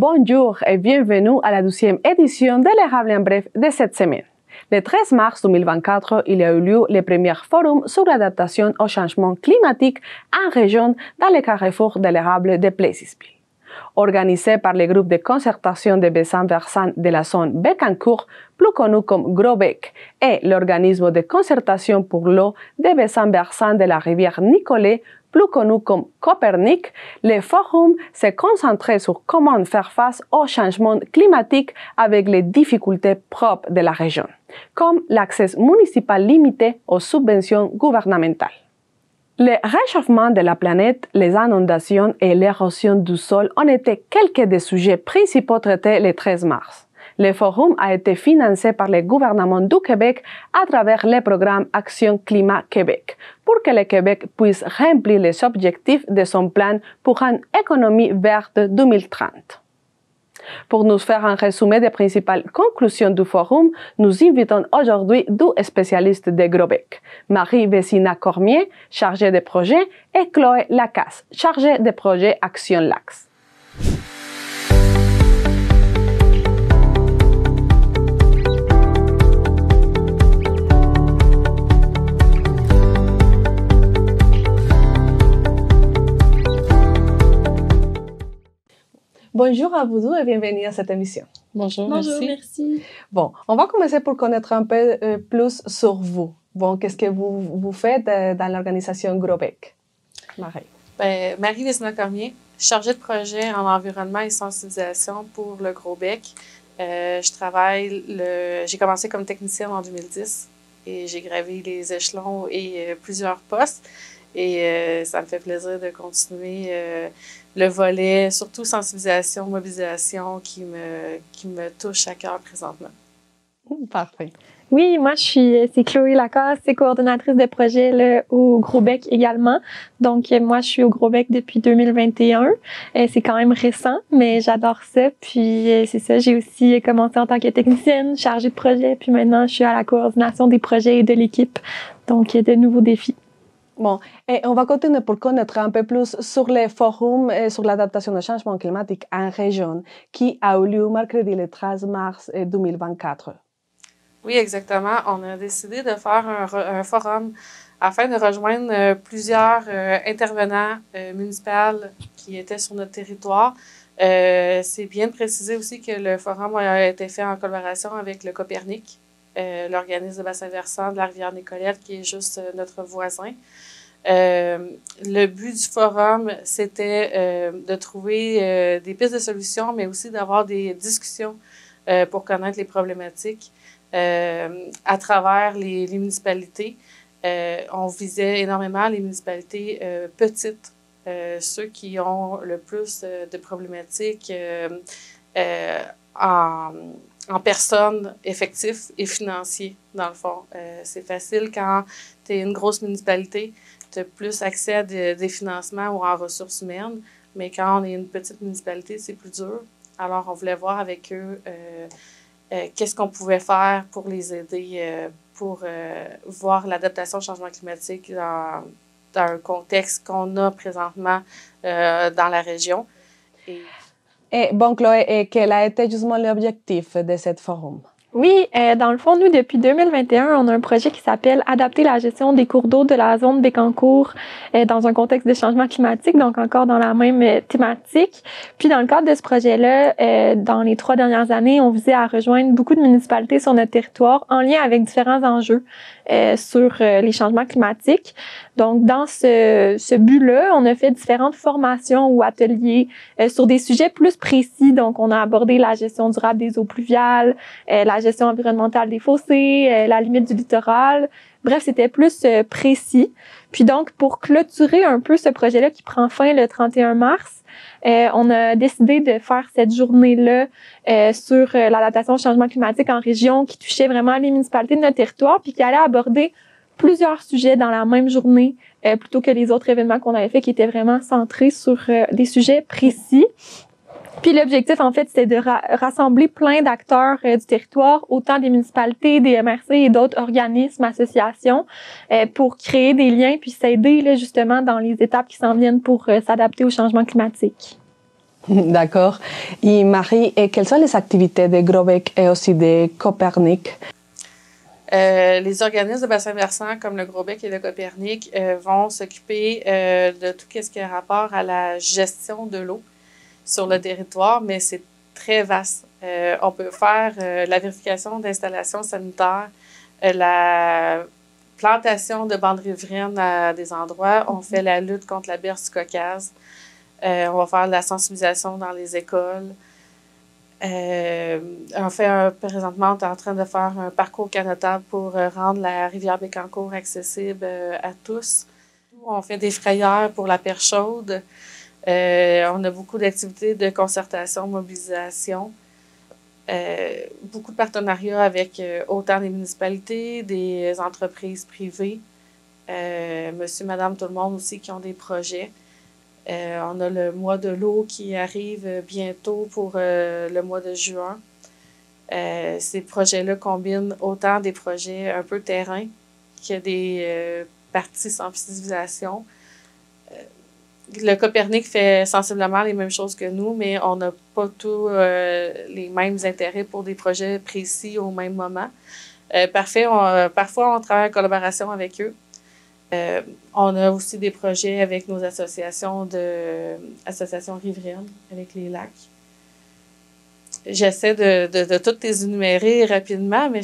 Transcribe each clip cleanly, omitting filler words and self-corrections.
Bonjour et bienvenue à la 12e édition de l'Érable en bref de cette semaine. Le 13 mars 2024, il y a eu lieu le premier forum sur l'adaptation au changement climatique en région dans le carrefour de l'Érable de Plessisville. Organisé par le groupe de concertation des bassins versants de la zone Bécancour, plus connu comme GROBEC, et l'organisme de concertation pour l'eau des bassins versants de la rivière Nicolet, plus connu comme Copernic, le forum s'est concentré sur comment faire face au changement climatique avec les difficultés propres de la région, comme l'accès municipal limité aux subventions gouvernementales. Le réchauffement de la planète, les inondations et l'érosion du sol ont été quelques des sujets principaux traités le 13 mars. Le forum a été financé par le gouvernement du Québec à travers le programme Action Climat Québec pour que le Québec puisse remplir les objectifs de son plan pour une économie verte 2030. Pour nous faire un résumé des principales conclusions du forum, nous invitons aujourd'hui deux spécialistes de GROBEC, Marie Vézina Cormier, chargée de projet, et Chloé Lacasse, chargée de projet Action Lax. Bonjour à vous deux et bienvenue à cette émission. Bonjour, merci. Bon, on va commencer pour connaître un peu plus sur vous. Bon, qu'est-ce que vous faites dans l'organisation GROBEC? Marie. Marie Vézina Cormier, chargée de projet en environnement et sensibilisation pour le GROBEC. J'ai commencé comme technicienne en 2010 et j'ai gravi les échelons et plusieurs postes. Et ça me fait plaisir de continuer le volet, surtout sensibilisation, mobilisation, qui me touche à cœur présentement. Parfait. Oui, moi, c'est Chloé Lacasse, c'est coordonnatrice de projet là, au GROBEC également. Donc, moi, je suis au GROBEC depuis 2021. C'est quand même récent, mais j'adore ça. Puis, c'est ça, j'ai aussi commencé en tant que technicienne, chargée de projet. Puis maintenant, je suis à la coordination des projets et de l'équipe. Donc, il y a de nouveaux défis. Bon, et on va continuer pour connaître un peu plus sur les forums et sur l'adaptation au changement climatique en région qui a eu lieu mercredi le 13 mars 2024. Oui, exactement. On a décidé de faire un forum afin de rejoindre plusieurs intervenants municipaux qui étaient sur notre territoire. C'est bien de préciser aussi que le forum a été fait en collaboration avec le Copernic, l'organisme de bassin versant de la rivière Nicolette, qui est juste notre voisin. Le but du forum, c'était de trouver des pistes de solutions, mais aussi d'avoir des discussions pour connaître les problématiques à travers les municipalités. On visait énormément les municipalités petites, ceux qui ont le plus de problématiques en personnes, effectifs et financiers, dans le fond. C'est facile quand tu es une grosse municipalité, tu as plus accès à des financements ou en ressources humaines, mais quand on est une petite municipalité, c'est plus dur. Alors, on voulait voir avec eux qu'est-ce qu'on pouvait faire pour les aider, pour voir l'adaptation au changement climatique dans un contexte qu'on a présentement dans la région. Et bon, Chloé, quel a été justement l'objectif de ce forum? Oui, dans le fond, nous, depuis 2021, on a un projet qui s'appelle « Adapter la gestion des cours d'eau de la zone Bécancour dans un contexte de changement climatique », donc encore dans la même thématique. Puis dans le cadre de ce projet-là, dans les 3 dernières années, on visait à rejoindre beaucoup de municipalités sur notre territoire en lien avec différents enjeux sur les changements climatiques. Donc, dans ce but-là, on a fait différentes formations ou ateliers sur des sujets plus précis. Donc, on a abordé la gestion durable des eaux pluviales, la gestion environnementale des fossés, la limite du littoral. Bref, c'était plus précis. Puis donc, pour clôturer un peu ce projet-là qui prend fin le 31 mars, on a décidé de faire cette journée-là sur l'adaptation au changement climatique en région qui touchait vraiment les municipalités de notre territoire puis qui allait aborder plusieurs sujets dans la même journée plutôt que les autres événements qu'on avait fait qui étaient vraiment centrés sur des sujets précis. Puis l'objectif, en fait, c'était de rassembler plein d'acteurs du territoire, autant des municipalités, des MRC et d'autres organismes, associations, pour créer des liens puis s'aider là, justement dans les étapes qui s'en viennent pour s'adapter au changement climatique. D'accord. Et Marie, quelles sont les activités de GROBEC et aussi de Copernic? Les organismes de bassin versant comme le GROBEC et le Copernic vont s'occuper de tout ce qui a rapport à la gestion de l'eau sur le territoire, mais c'est très vaste. On peut faire la vérification d'installations sanitaires, la plantation de bandes riveraines à des endroits. On fait la lutte contre la berce du Caucase. On va faire de la sensibilisation dans les écoles. Présentement, on est en train de faire un parcours canotable pour rendre la rivière Bécancour accessible à tous. On fait des frayeurs pour la perche chaude. On a beaucoup d'activités de concertation, mobilisation. Beaucoup de partenariats avec autant des municipalités, des entreprises privées, monsieur, madame, tout le monde aussi qui ont des projets. On a le mois de l'eau qui arrive bientôt pour le mois de juin. Ces projets-là combinent autant des projets un peu terrain que des parties sensibilisation. Le Copernic fait sensiblement les mêmes choses que nous, mais on n'a pas tous les mêmes intérêts pour des projets précis au même moment. Parfois, on travaille en collaboration avec eux. On a aussi des projets avec nos associations riveraines, avec les lacs. J'essaie de toutes les énumérer rapidement, mais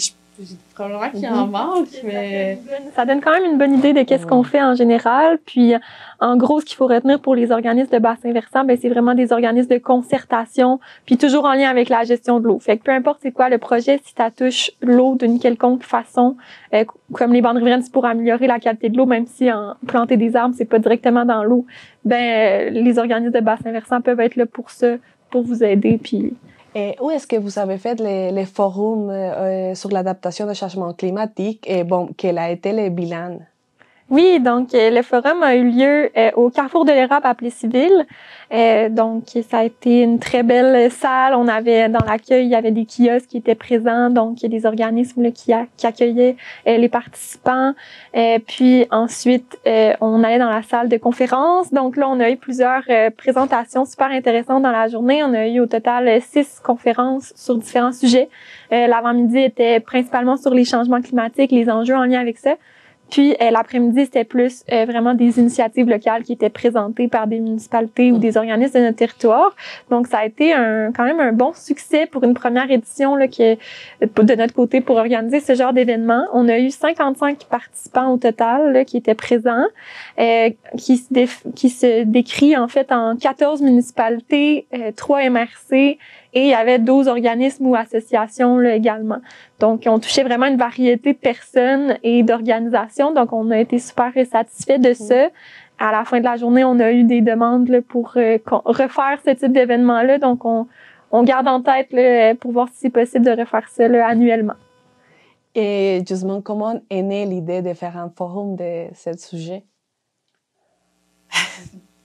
probablement qu'il en manque. Mais... Ça donne quand même une bonne idée de qu'est-ce qu'on fait en général. Puis, en gros, ce qu'il faut retenir pour les organismes de bassin versant, ben, c'est vraiment des organismes de concertation, puis toujours en lien avec la gestion de l'eau. Fait que peu importe c'est quoi le projet, si ça touche l'eau d'une quelconque façon, comme les bandes riveraines, c'est pour améliorer la qualité de l'eau, même si en planter des arbres, c'est pas directement dans l'eau, ben, les organismes de bassin versant peuvent être là pour ça, pour vous aider, puis... Et où est-ce que vous avez fait les forums sur l'adaptation au changement climatique et bon, quel a été le bilan? Oui, donc le forum a eu lieu au Carrefour de l'Érable à Plessisville. Donc ça a été une très belle salle. On avait dans l'accueil, il y avait des kiosques qui étaient présents, donc il y a des organismes là, qui accueillaient les participants. Puis ensuite, on allait dans la salle de conférence. Donc là, on a eu plusieurs présentations super intéressantes dans la journée. On a eu au total 6 conférences sur différents sujets. L'avant-midi était principalement sur les changements climatiques, les enjeux en lien avec ça. Puis l'après-midi, c'était plus vraiment des initiatives locales qui étaient présentées par des municipalités ou des organismes de notre territoire. Donc, ça a été quand même un bon succès pour une première édition là, de notre côté pour organiser ce genre d'événement. On a eu 55 participants au total là, qui étaient présents, qui se décrit en fait en 14 municipalités, 3 MRC, et il y avait 12 organismes ou associations là, également. Donc, on touchait vraiment une variété de personnes et d'organisations. Donc, on a été super satisfaits de ça. À la fin de la journée, on a eu des demandes là, pour refaire ce type d'événement-là. Donc, on garde en tête là, pour voir si c'est possible de refaire ça là, annuellement. Et justement, comment est née l'idée de faire un forum de ce sujet?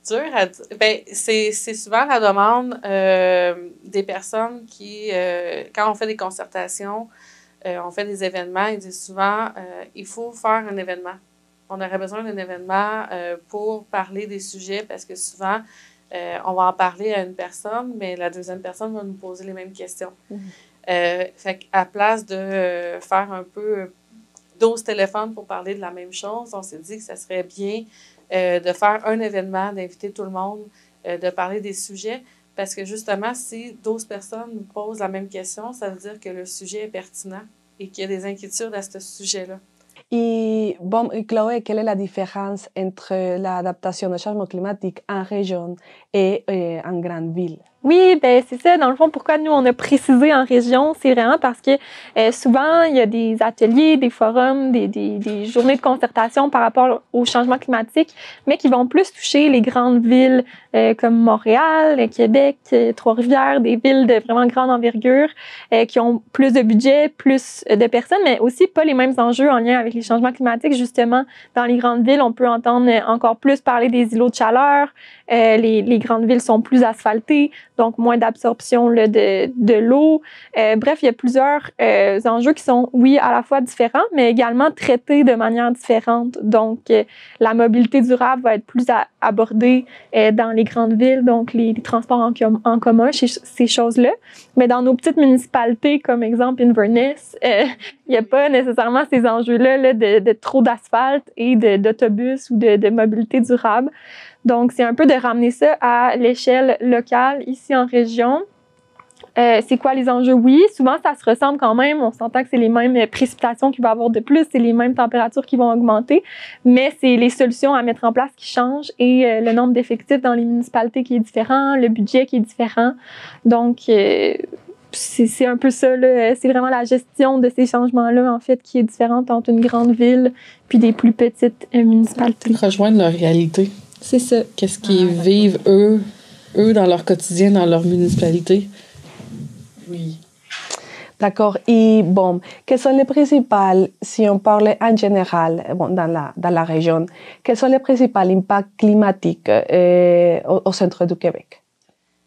Dur à dire. Ben, c'est souvent la demande des personnes qui, quand on fait des concertations, on fait des événements, ils disent souvent il faut faire un événement. On aurait besoin d'un événement pour parler des sujets parce que souvent, on va en parler à une personne, mais la deuxième personne va nous poser les mêmes questions. Fait qu'à place de faire un peu 12 téléphones pour parler de la même chose, on s'est dit que ça serait bien de faire un événement, d'inviter tout le monde, de parler des sujets. Parce que justement, si 12 personnes nous posent la même question, ça veut dire que le sujet est pertinent et qu'il y a des inquiétudes à ce sujet-là. Et bon, Chloé, quelle est la différence entre l'adaptation au changement climatique en région et en grande ville? Oui, ben c'est ça. Dans le fond, pourquoi nous, on a précisé en région, c'est vraiment parce que souvent, il y a des ateliers, des forums, des journées de concertation par rapport au changement climatique, mais qui vont plus toucher les grandes villes comme Montréal, Québec, Trois-Rivières, des villes de vraiment grande envergure qui ont plus de budget, plus de personnes, mais aussi pas les mêmes enjeux en lien avec les changements climatiques. Justement, dans les grandes villes, on peut entendre encore plus parler des îlots de chaleur, Les grandes villes sont plus asphaltées, donc moins d'absorption là, de l'eau. Bref, il y a plusieurs enjeux qui sont, oui, à la fois différents, mais également traités de manière différente. Donc, la mobilité durable va être plus abordée dans les grandes villes, donc les transports en commun, ces choses-là. Mais dans nos petites municipalités, comme exemple Inverness, il n'y a pas nécessairement ces enjeux-là là, de trop d'asphalte et d'autobus ou de mobilité durable. Donc, c'est un peu de ramener ça à l'échelle locale, ici en région. C'est quoi les enjeux? Oui, souvent, ça se ressemble quand même. On s'entend que c'est les mêmes précipitations qu'il va y avoir de plus, c'est les mêmes températures qui vont augmenter, mais c'est les solutions à mettre en place qui changent et le nombre d'effectifs dans les municipalités qui est différent, le budget qui est différent. Donc, c'est un peu ça, là. C'est vraiment la gestion de ces changements-là, en fait, qui est différente entre une grande ville puis des plus petites municipalités. Rejoindre leur réalité. C'est ça. Qu'est-ce qu'ils vivent, eux, dans leur quotidien, dans leur municipalité. Oui. D'accord. Et bon, quels sont les principaux, si on parlait en général, bon, dans la région, quels sont les principaux impacts climatiques au centre du Québec?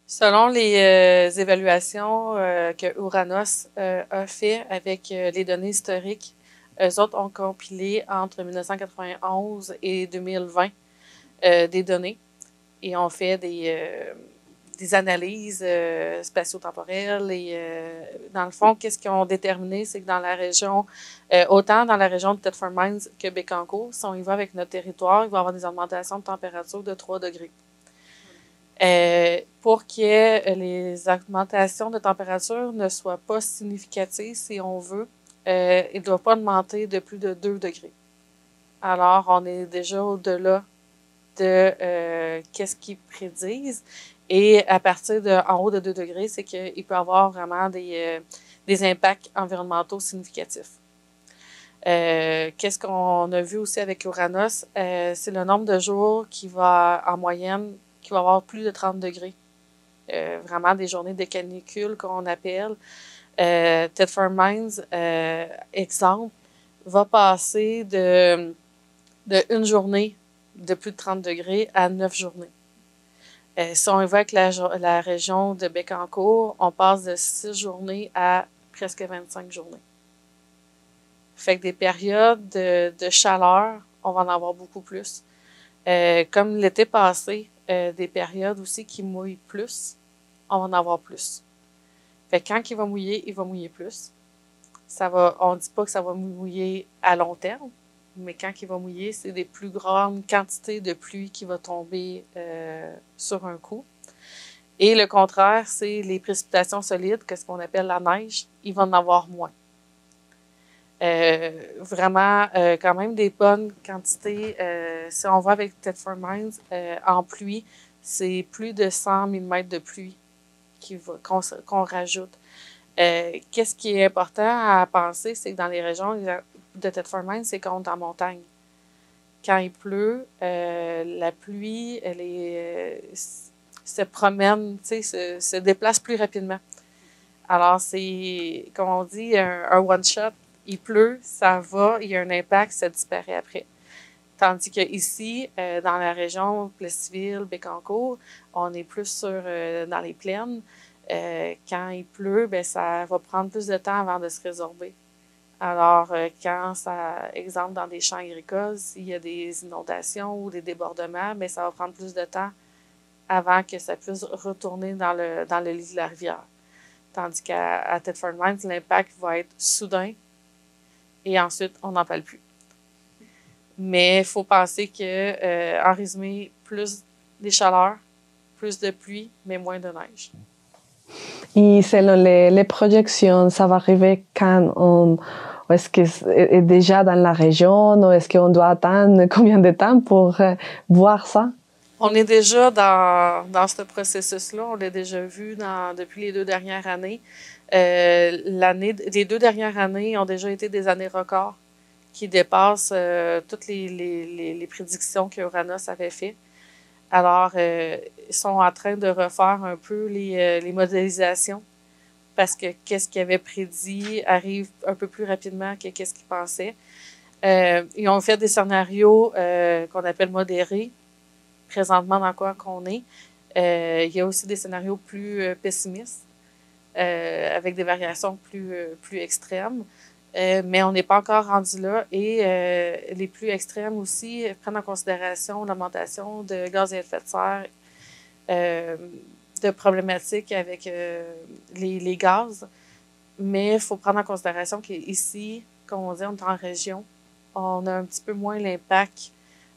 Selon les évaluations que Ouranos a fait avec les données historiques, eux autres ont compilé entre 1991 et 2020 des données et ont fait des analyses spatio-temporelles et dans le fond, qu'est-ce qu'ils ont déterminé, c'est que dans la région, autant dans la région de Thetford Mines que Bécancour, si on y va avec notre territoire, il va y avoir des augmentations de température de 3 degrés. Pour que les augmentations de température ne soient pas significatives, si on veut, il ne doit pas augmenter de plus de 2 degrés. Alors, on est déjà au-delà de qu'est-ce qu'ils prédisent. Et à partir en haut de 2 degrés, c'est qu'il peut y avoir vraiment des impacts environnementaux significatifs. Qu'est-ce qu'on a vu aussi avec Ouranos? C'est le nombre de jours qui va, en moyenne, qui va avoir plus de 30 degrés. Vraiment des journées de canicule qu'on appelle. Thetford Mines, exemple, va passer de une journée de plus de 30 degrés à 9 journées. Si on évoque la région de Bécancour, on passe de 6 journées à presque 25 journées. Fait que des périodes de chaleur, on va en avoir beaucoup plus. Comme l'été passé, des périodes aussi qui mouillent plus, on va en avoir plus. Fait que quand il va mouiller plus. On ne dit pas que ça va mouiller à long terme, mais quand il va mouiller, c'est des plus grandes quantités de pluie qui va tomber sur un coup. Et le contraire, c'est les précipitations solides, que ce qu'on appelle la neige, il va en avoir moins. Vraiment, quand même des bonnes quantités. Si on va avec Thetford Mines, en pluie, c'est plus de 100 mm de pluie qu'on rajoute. Qu'est-ce qui est important à penser, c'est que dans les régions de Thetford Mines, c'est qu'on est en montagne. Quand il pleut, la pluie, se promène, se déplace plus rapidement. Alors, c'est, comme on dit, un one-shot. Il pleut, ça va, il y a un impact, ça disparaît après. Tandis qu'ici, dans la région Plessisville, Bécancour, on est plus dans les plaines. Quand il pleut, ben ça va prendre plus de temps avant de se résorber. Alors, quand exemple, dans des champs agricoles, s'il y a des inondations ou des débordements, ben ça va prendre plus de temps avant que ça puisse retourner dans le lit de la rivière. Tandis qu'à Thetford Mines, l'impact va être soudain et ensuite, on n'en parle plus. Mais il faut penser que, en résumé, plus de chaleur, plus de pluie, mais moins de neige. Et selon les projections, ça va arriver quand est-ce que c'est déjà dans la région ou est-ce qu'on doit attendre combien de temps pour voir ça? On est déjà dans ce processus-là. On l'a déjà vu depuis les 2 dernières années. Les 2 dernières années ont déjà été des années records qui dépassent toutes les prédictions que Ouranos avait fait. Alors, ils sont en train de refaire un peu les modélisations parce que qu'est-ce qu'ils avaient prédit arrive un peu plus rapidement que qu'est-ce qu'ils pensaient. Ils ont fait des scénarios qu'on appelle modérés présentement dans quoi qu'on est. Il y a aussi des scénarios plus pessimistes, avec des variations plus extrêmes. Mais on n'est pas encore rendu là. Et les plus extrêmes aussi prennent en considération l'augmentation de gaz à effet de serre, de problématiques avec les gaz. Mais il faut prendre en considération qu'ici, comme on dit, on est en région, on a un petit peu moins l'impact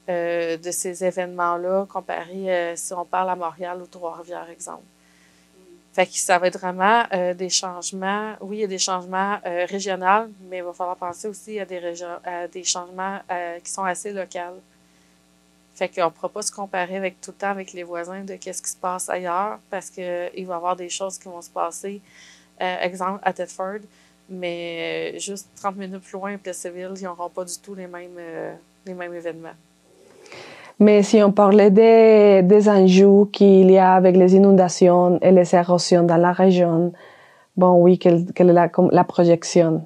de ces événements-là comparé si on parle à Montréal ou Trois-Rivières, exemple. Fait que ça va être vraiment des changements. Oui, il y a des changements régionaux, mais il va falloir penser aussi à des changements qui sont assez locaux. Fait qu'on ne pourra pas se comparer tout le temps avec les voisins de qu'est-ce qui se passe ailleurs, parce qu'il va y avoir des choses qui vont se passer, exemple à Thetford, mais juste 30 minutes plus loin, à Plessisville, ils n'auront pas du tout les mêmes événements. Mais si on parlait des enjeux qu'il y a avec les inondations et les érosions dans la région, bon, oui, quelle est la projection?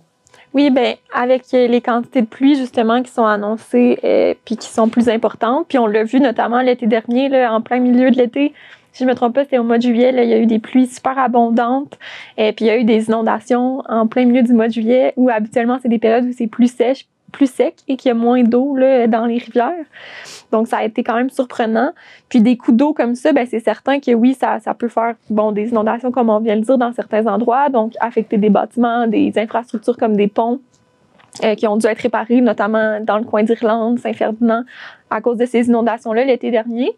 Oui, ben avec les quantités de pluie justement qui sont annoncées puis qui sont plus importantes, puis on l'a vu notamment l'été dernier, là, en plein milieu de l'été, si je me trompe pas, c'était au mois de juillet, là, il y a eu des pluies super abondantes, puis il y a eu des inondations en plein milieu du mois de juillet, où habituellement c'est des périodes où c'est plus sec et qu'il y a moins d'eau là, dans les rivières. Donc, ça a été quand même surprenant. Puis des coups d'eau comme ça, ben c'est certain que oui, ça peut faire des inondations, comme on vient de le dire, dans certains endroits, donc affecter des bâtiments, des infrastructures comme des ponts qui ont dû être réparés, notamment dans le coin d'Irlande, Saint-Ferdinand, à cause de ces inondations-là l'été dernier.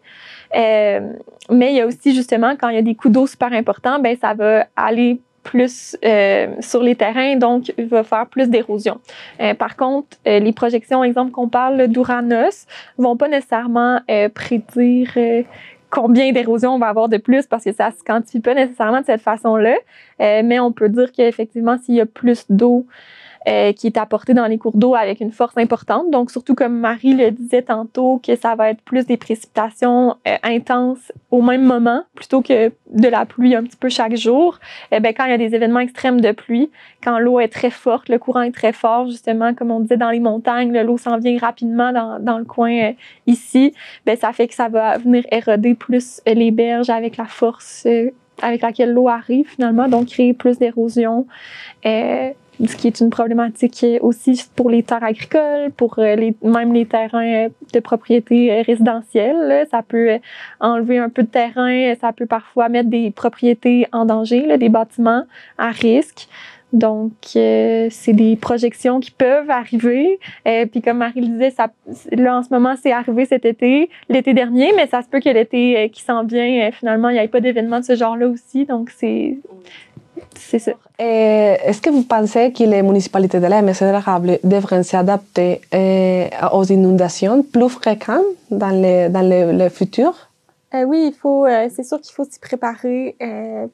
Mais il y a aussi, justement, quand il y a des coups d'eau super importants, ben ça va aller plus sur les terrains, donc il va faire plus d'érosion. Par contre, les projections, exemple qu'on parle d'Ouranos, vont pas nécessairement prédire combien d'érosion on va avoir de plus parce que ça se quantifie pas nécessairement de cette façon-là, mais on peut dire qu'effectivement, s'il y a plus d'eau qui est apportée dans les cours d'eau avec une force importante. Donc, surtout comme Marie le disait tantôt, que ça va être plus des précipitations intenses au même moment plutôt que de la pluie un petit peu chaque jour. Quand il y a des événements extrêmes de pluie, quand l'eau est très forte, le courant est très fort, justement, comme on disait dans les montagnes, l'eau s'en vient rapidement dans le coin ici, ça fait que ça va venir éroder plus les berges avec la force avec laquelle l'eau arrive finalement, donc créer plus d'érosion. Ce qui est une problématique aussi pour les terres agricoles, pour même les terrains de propriété résidentielle. Là. Ça peut enlever un peu de terrain, ça peut parfois mettre des propriétés en danger, là, des bâtiments à risque. Donc, c'est des projections qui peuvent arriver. Puis comme Marie le disait, là, en ce moment, c'est arrivé cet été, l'été dernier, mais ça se peut que l'été qui s'en vient, finalement, il n'y ait pas d'événement de ce genre-là aussi. Donc, c'est ça. Est-ce que vous pensez que les municipalités de la MRC de l'Érable devraient s'adapter aux inondations plus fréquentes dans le futur? Oui, c'est sûr qu'il faut s'y préparer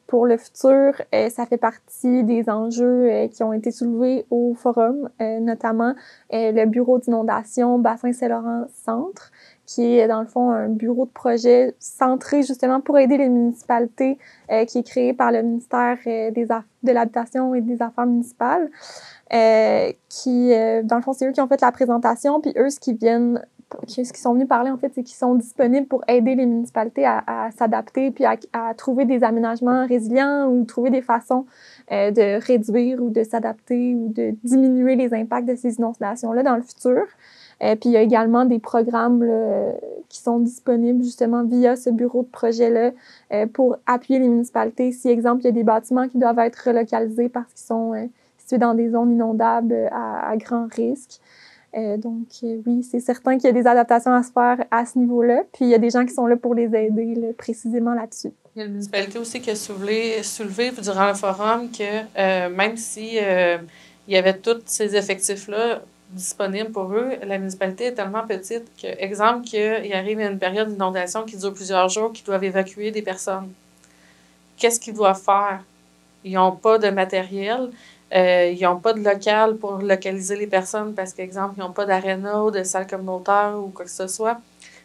pour le futur. Ça fait partie des enjeux qui ont été soulevés au forum, notamment le bureau d'inondation Bassin-Saint-Laurent Centre, qui est dans le fond un bureau de projet centré justement pour aider les municipalités, qui est créé par le ministère de l'Habitation et des Affaires municipales, qui, dans le fond, c'est eux qui ont fait la présentation, puis eux, ce qu'ils sont venus parler, en fait, c'est qu'ils sont disponibles pour aider les municipalités à s'adapter puis à trouver des aménagements résilients ou trouver des façons de réduire ou de s'adapter ou de diminuer les impacts de ces inondations-là dans le futur. Puis il y a également des programmes là, qui sont disponibles justement via ce bureau de projet-là pour appuyer les municipalités. Si, exemple, il y a des bâtiments qui doivent être relocalisés parce qu'ils sont situés dans des zones inondables à grand risque. Donc, oui, c'est certain qu'il y a des adaptations à se faire à ce niveau-là. Puis, il y a des gens qui sont là pour les aider là, précisément là-dessus. Il y a une municipalité aussi qui a soulevé durant le forum que même si il y avait tous ces effectifs-là disponibles pour eux, la municipalité est tellement petite que, exemple, qu'il arrive une période d'inondation qui dure plusieurs jours, qu'ils doivent évacuer des personnes. Qu'est-ce qu'ils doivent faire? Ils n'ont pas de matériel. Ils n'ont pas de local pour localiser les personnes parce qu'exemple, ils n'ont pas d'aréna ou de salle communautaire ou quoi que ce soit.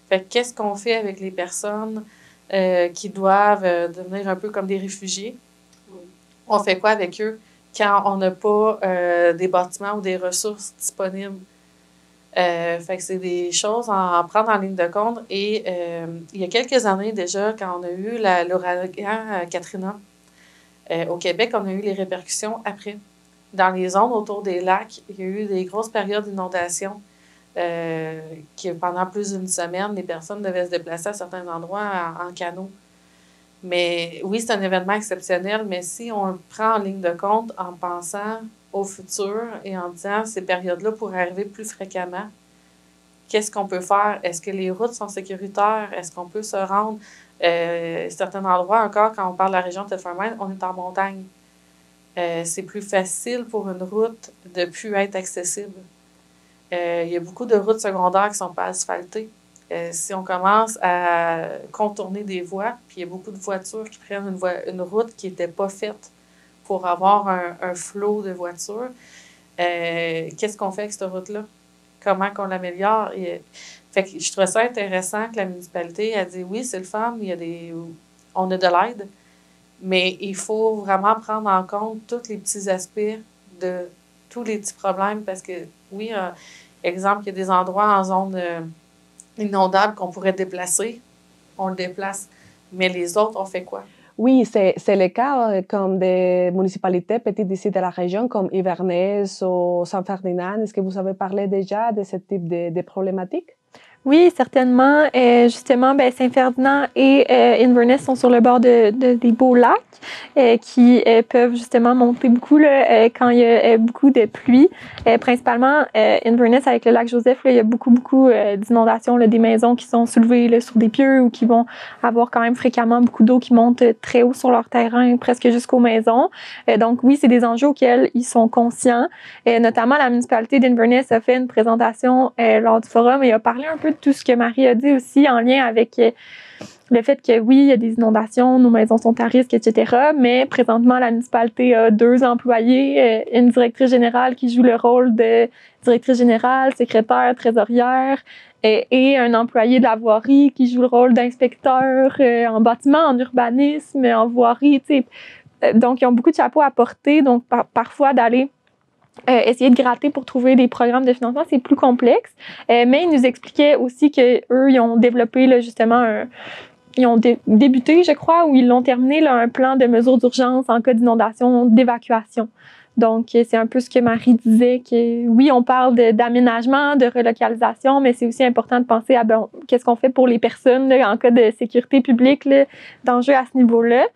Fait qu'est-ce qu'on fait avec les personnes qui doivent devenir un peu comme des réfugiés? Oui. On fait quoi avec eux quand on n'a pas des bâtiments ou des ressources disponibles? Fait que c'est des choses à prendre en ligne de compte. Et il y a quelques années déjà, quand on a eu l'ouragan Katrina, au Québec, on a eu les répercussions après. Dans les zones autour des lacs, il y a eu des grosses périodes d'inondation qui, pendant plus d'une semaine, les personnes devaient se déplacer à certains endroits en canot. Mais oui, c'est un événement exceptionnel, mais si on le prend en ligne de compte en pensant au futur et en disant ces périodes-là pourraient arriver plus fréquemment, qu'est-ce qu'on peut faire? Est-ce que les routes sont sécuritaires? Est-ce qu'on peut se rendre? Certains endroits encore, quand on parle de la région de Thetford-Mines, on est en montagne. C'est plus facile pour une route de ne plus être accessible. Il y a beaucoup de routes secondaires qui ne sont pas asphaltées. Si on commence à contourner des voies, puis il y a beaucoup de voitures qui prennent une route qui n'était pas faite pour avoir un flot de voitures, qu'est-ce qu'on fait avec cette route-là? Comment qu'on l'améliore? Fait que je trouvais ça intéressant que la municipalité a dit oui, c'est le fun, on a de l'aide, mais il faut vraiment prendre en compte tous les petits aspects de tous les petits problèmes parce que, oui, exemple, il y a des endroits en zone inondable qu'on pourrait déplacer, on le déplace, mais les autres, on fait quoi? Oui, c'est le cas comme des municipalités petites ici de la région, comme Inverness ou San Ferdinand. Est-ce que vous avez parlé déjà de ce type de problématiques? Oui, certainement. Justement, Saint-Ferdinand et Inverness sont sur le bord des beaux lacs qui peuvent justement monter beaucoup là, quand il y a beaucoup de pluie. Principalement, Inverness avec le lac Joseph, là, il y a beaucoup d'inondations, là, des maisons qui sont soulevées là, sur des pieux ou qui vont avoir quand même fréquemment beaucoup d'eau qui monte très haut sur leur terrain, presque jusqu'aux maisons. Donc oui, c'est des enjeux auxquels ils sont conscients. Notamment, la municipalité d'Inverness a fait une présentation lors du forum et a parlé un peu de tout ce que Marie a dit aussi en lien avec le fait que oui, il y a des inondations, nos maisons sont à risque, etc. Mais présentement, la municipalité a 2 employés, une directrice générale qui joue le rôle de directrice générale, secrétaire, trésorière, et un employé de la voirie qui joue le rôle d'inspecteur en bâtiment, en urbanisme, en voirie, tu sais. Donc, ils ont beaucoup de chapeaux à porter. Donc, parfois, d'aller essayer de gratter pour trouver des programmes de financement, c'est plus complexe. Mais ils nous expliquaient aussi qu'eux, ils ont développé là, justement ils ont débuté, je crois, ou ils l'ont terminé, là, un plan de mesures d'urgence en cas d'inondation, d'évacuation. Donc, c'est un peu ce que Marie disait, que oui, on parle d'aménagement, de relocalisation, mais c'est aussi important de penser à qu'est-ce qu'on fait pour les personnes là, en cas de sécurité publique, d'enjeux à ce niveau-là.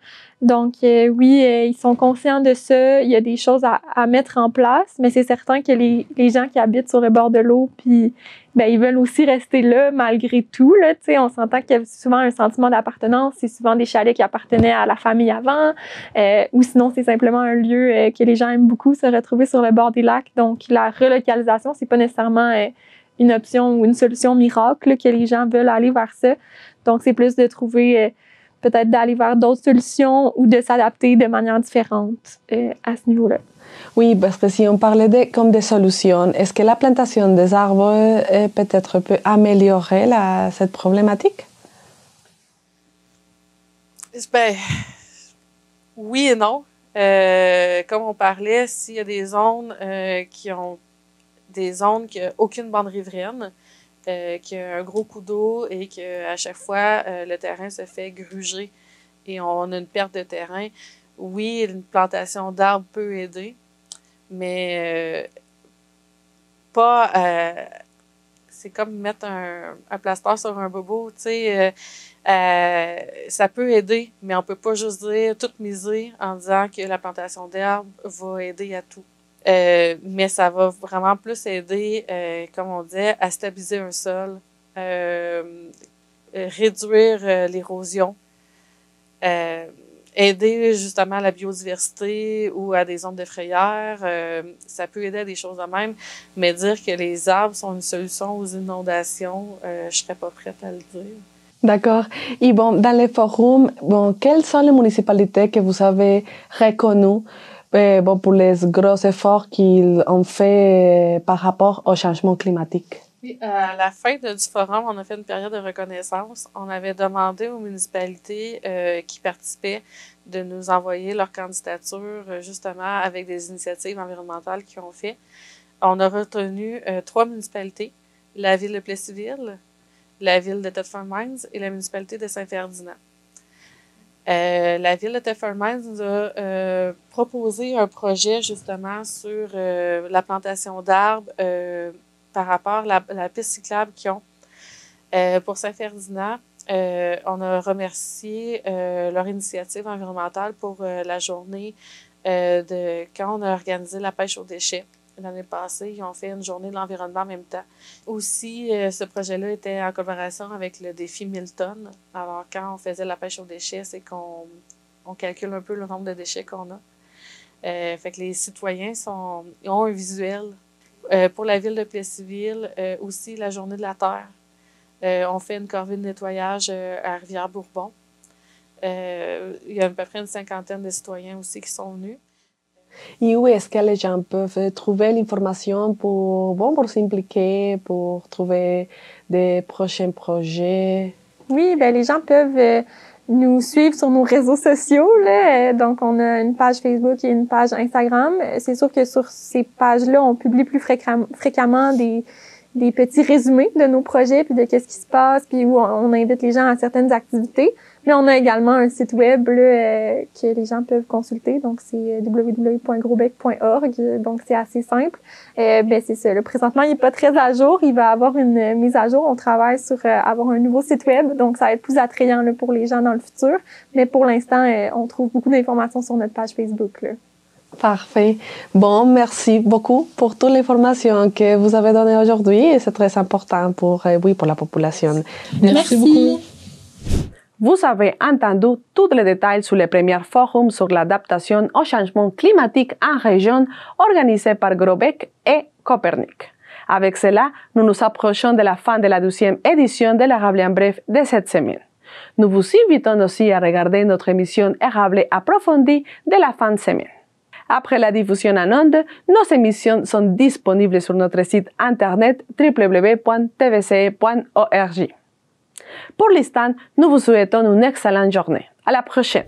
Donc, oui, ils sont conscients de ça. Il y a des choses à mettre en place, mais c'est certain que les gens qui habitent sur le bord de l'eau, puis ils veulent aussi rester là malgré tout. Là, on s'entend qu'il y a souvent un sentiment d'appartenance. C'est souvent des chalets qui appartenaient à la famille avant, ou sinon c'est simplement un lieu que les gens aiment beaucoup, se retrouver sur le bord des lacs. Donc, la relocalisation, c'est pas nécessairement une option ou une solution miracle là, que les gens veulent aller vers ça. Donc, c'est plus de trouver peut-être d'aller vers d'autres solutions ou de s'adapter de manière différente à ce niveau-là. Oui, parce que si on parlait comme des solutions, est-ce que la plantation des arbres peut-être peut améliorer cette problématique? Oui et non. Comme on parlait, s'il y a des zones qui ont aucune bande riveraine, qu'il y a un gros coup d'eau et qu'à chaque fois, le terrain se fait gruger et on a une perte de terrain. Oui, une plantation d'arbres peut aider, mais pas... c'est comme mettre un plaster sur un bobo, tu sais. Ça peut aider, mais on peut pas juste dire tout miser en disant que la plantation d'arbres va aider à tout. Mais ça va vraiment plus aider, comme on disait, à stabiliser un sol, réduire l'érosion, aider justement à la biodiversité ou à des zones de frayère. Ça peut aider à des choses de même, mais dire que les arbres sont une solution aux inondations, je serais pas prête à le dire. D'accord. Et bon, dans les forums, quelles sont les municipalités que vous avez reconnues pour les gros efforts qu'ils ont fait par rapport au changement climatique? Oui, à la fin du forum, on a fait une période de reconnaissance. On avait demandé aux municipalités qui participaient de nous envoyer leur candidature avec des initiatives environnementales qu'ils ont fait. On a retenu 3 municipalités la ville de Plessisville, la ville de Thetford Mines et la municipalité de Saint-Ferdinand. La ville de Thetford Mines nous a proposé un projet justement sur la plantation d'arbres par rapport à la piste cyclable qu'ils ont. Pour Saint-Ferdinand, on a remercié leur initiative environnementale pour la journée quand on a organisé la pêche aux déchets. L'année passée, ils ont fait une journée de l'environnement en même temps. Aussi, ce projet-là était en collaboration avec le défi 1000 tonnes. Alors, quand on faisait la pêche aux déchets, c'est qu'on calcule un peu le nombre de déchets qu'on a. Fait que les citoyens ils ont un visuel. Pour la ville de Plessisville, aussi la journée de la Terre. On fait une corvée de nettoyage à Rivière-Bourbon. Il y a à peu près une 50aine de citoyens aussi qui sont venus. Et où est-ce que les gens peuvent trouver l'information pour s'impliquer, pour trouver des prochains projets? Oui, ben les gens peuvent nous suivre sur nos réseaux sociaux, là. Donc, on a une page Facebook et une page Instagram. C'est sûr que sur ces pages-là, on publie plus fréquemment des petits résumés de nos projets, puis de qu'est-ce qui se passe, puis où on invite les gens à certaines activités. Mais on a également un site web là, que les gens peuvent consulter, donc c'est www.grosbec.org, donc c'est assez simple. Ben c'est ça. Là, présentement, il n'est pas très à jour. Il va avoir une mise à jour. On travaille sur avoir un nouveau site web, donc ça va être plus attrayant là, pour les gens dans le futur. Mais pour l'instant, on trouve beaucoup d'informations sur notre page Facebook. Là. Parfait. Bon, merci beaucoup pour toute l'information que vous avez donnée aujourd'hui et c'est très important pour la population. Merci beaucoup. Vous avez entendu tous les détails sur le premier forum sur l'adaptation au changement climatique en région organisé par Grosbec et Copernic. Avec cela, nous nous approchons de la fin de la 12e édition de l'Érable en bref de cette semaine. Nous vous invitons aussi à regarder notre émission Érable approfondie de la fin de semaine. Après la diffusion en ondes, nos émissions sont disponibles sur notre site internet www.tvce.org. Pour l'instant, nous vous souhaitons une excellente journée. À la prochaine!